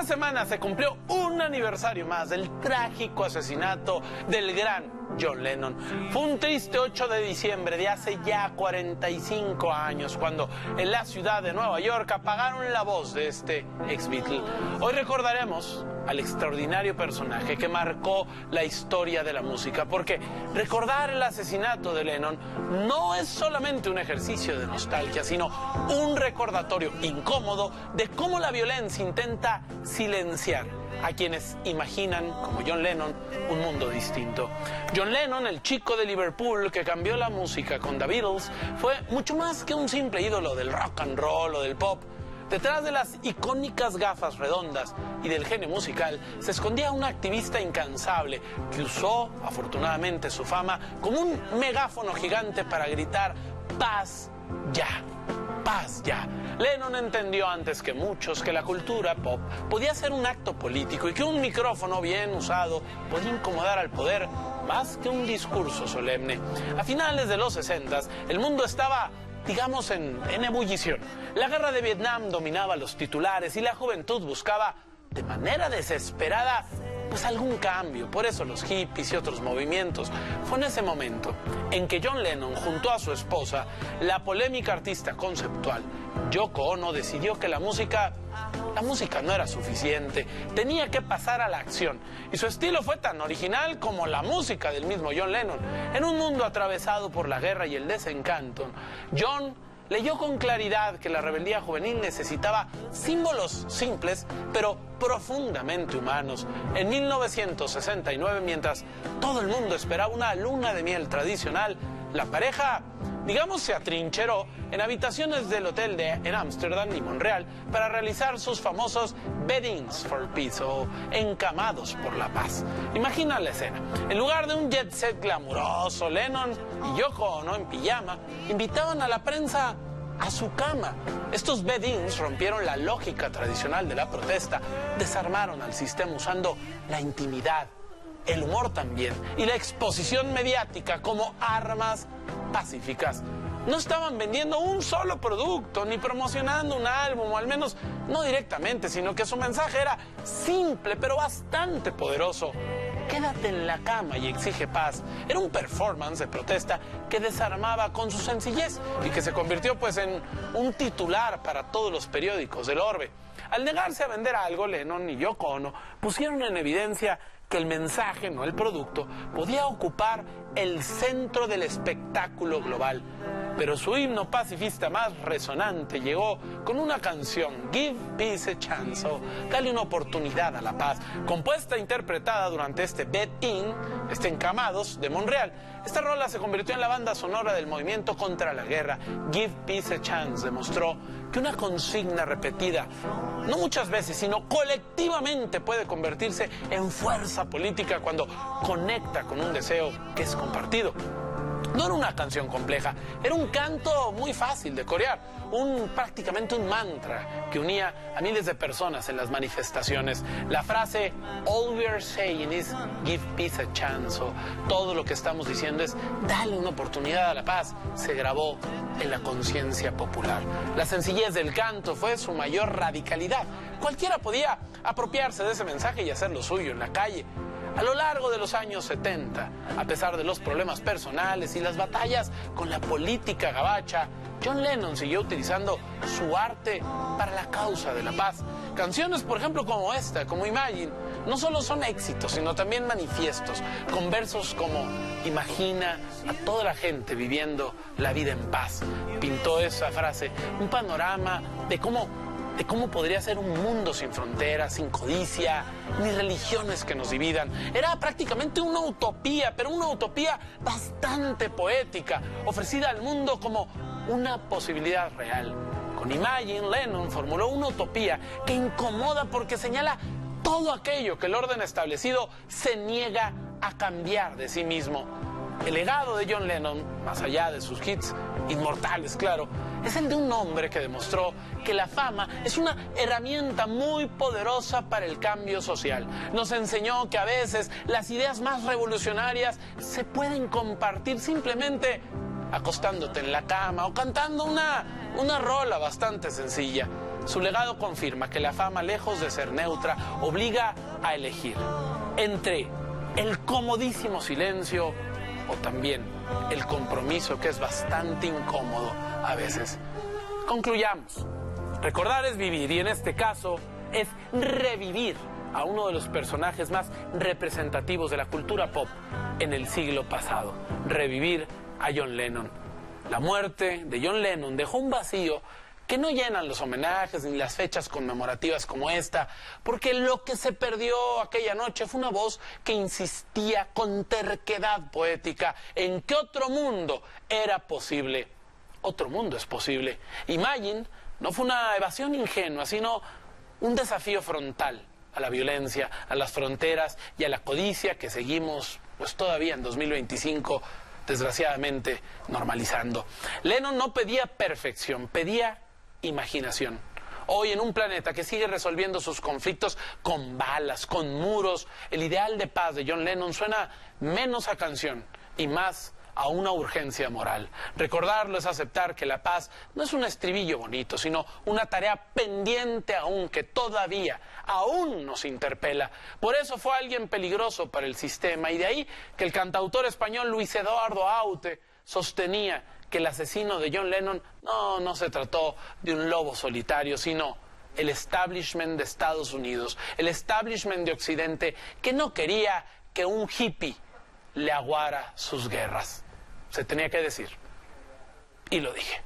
Esta semana se cumplió un aniversario más del trágico asesinato del gran John Lennon. Fue un triste 8 de diciembre de hace ya 45 años cuando en la ciudad de Nueva York apagaron la voz de este ex-Beatle. Hoy recordaremos al extraordinario personaje que marcó la historia de la música, porque recordar el asesinato de Lennon no es solamente un ejercicio de nostalgia, sino un recordatorio incómodo de cómo la violencia intenta silenciar a quienes imaginan, como John Lennon, un mundo distinto. John Lennon, el chico de Liverpool que cambió la música con The Beatles, fue mucho más que un simple ídolo del rock and roll o del pop. Detrás de las icónicas gafas redondas y del genio musical se escondía un activista incansable que usó, afortunadamente, su fama como un megáfono gigante para gritar «paz ya». Paz ya. Lennon entendió antes que muchos que la cultura pop podía ser un acto político y que un micrófono bien usado podía incomodar al poder más que un discurso solemne. A finales de los 60, el mundo estaba, digamos, en ebullición. La guerra de Vietnam dominaba los titulares y la juventud buscaba, de manera desesperada, pues algún cambio. Por eso los hippies y otros movimientos. Fue en ese momento en que John Lennon, junto a su esposa, la polémica artista conceptual Yoko Ono, decidió que la música no era suficiente, tenía que pasar a la acción. Y su estilo fue tan original como la música del mismo John Lennon. En un mundo atravesado por la guerra y el desencanto, John leyó con claridad que la rebeldía juvenil necesitaba símbolos simples, pero profundamente humanos. En 1969, mientras todo el mundo esperaba una luna de miel tradicional, la pareja, digamos, se atrincheró en habitaciones del hotel en Ámsterdam y Montreal para realizar sus famosos Beddings for Peace, o encamados por la paz. Imagina la escena. En lugar de un jet set glamuroso, Lennon y Yoko Ono en pijama invitaban a la prensa a su cama. Estos Beddings rompieron la lógica tradicional de la protesta, desarmaron al sistema usando la intimidad, el humor también, y la exposición mediática como armas pacíficas. No estaban vendiendo un solo producto, ni promocionando un álbum, o al menos no directamente, sino que su mensaje era simple, pero bastante poderoso. Quédate en la cama y exige paz. Era un performance de protesta que desarmaba con su sencillez y que se convirtió pues en un titular para todos los periódicos del orbe. Al negarse a vender algo, Lennon y Yoko Ono pusieron en evidencia que el mensaje, no el producto, podía ocupar el centro del espectáculo global. Pero su himno pacifista más resonante llegó con una canción, Give Peace a Chance, o Dale una oportunidad a la paz, compuesta e interpretada durante este Bed-In, encamados de Montreal. Esta rola se convirtió en la banda sonora del movimiento contra la guerra. Give Peace a Chance demostró que una consigna repetida, no muchas veces, sino colectivamente, puede convertirse en fuerza política cuando conecta con un deseo que es compartido. No era una canción compleja, era un canto muy fácil de corear, prácticamente un mantra que unía a miles de personas en las manifestaciones. La frase "All we are saying is give peace a chance", o todo lo que estamos diciendo es dale una oportunidad a la paz, se grabó en la conciencia popular. La sencillez del canto fue su mayor radicalidad. Cualquiera podía apropiarse de ese mensaje y hacerlo suyo en la calle. A lo largo de los años 70, a pesar de los problemas personales y las batallas con la política gabacha, John Lennon siguió utilizando su arte para la causa de la paz. Canciones, por ejemplo, como esta, como Imagine, no solo son éxitos, sino también manifiestos, con versos como imagina a toda la gente viviendo la vida en paz. Pintó esa frase, un panorama de cómo podría ser un mundo sin fronteras, sin codicia, ni religiones que nos dividan. Era prácticamente una utopía, pero una utopía bastante poética, ofrecida al mundo como una posibilidad real. Con Imagine, Lennon formuló una utopía que incomoda porque señala todo aquello que el orden establecido se niega a cambiar de sí mismo. El legado de John Lennon, más allá de sus hits inmortales, claro, es el de un hombre que demostró que la fama es una herramienta muy poderosa para el cambio social. Nos enseñó que a veces las ideas más revolucionarias se pueden compartir simplemente acostándote en la cama o cantando una rola bastante sencilla. Su legado confirma que la fama, lejos de ser neutra, obliga a elegir entre el comodísimo silencio o también el compromiso, que es bastante incómodo a veces. Concluyamos. Recordar es vivir, y en este caso es revivir a uno de los personajes más representativos de la cultura pop en el siglo pasado. Revivir a John Lennon. La muerte de John Lennon dejó un vacío que no llenan los homenajes ni las fechas conmemorativas como esta, porque lo que se perdió aquella noche fue una voz que insistía con terquedad poética en que otro mundo era posible. Otro mundo es posible. Imagine no fue una evasión ingenua, sino un desafío frontal a la violencia, a las fronteras y a la codicia que seguimos, pues todavía en 2025, desgraciadamente, normalizando. Lennon no pedía perfección, pedía imaginación. Hoy, en un planeta que sigue resolviendo sus conflictos con balas, con muros, el ideal de paz de John Lennon suena menos a canción y más a una urgencia moral. Recordarlo es aceptar que la paz no es un estribillo bonito, sino una tarea pendiente aún, que todavía, aún nos interpela. Por eso fue alguien peligroso para el sistema, y de ahí que el cantautor español Luis Eduardo Aute sostenía que el asesino de John Lennon no se trató de un lobo solitario, sino el establishment de Estados Unidos, el establishment de Occidente, que no quería que un hippie le aguara sus guerras. Se tenía que decir. Y lo dije.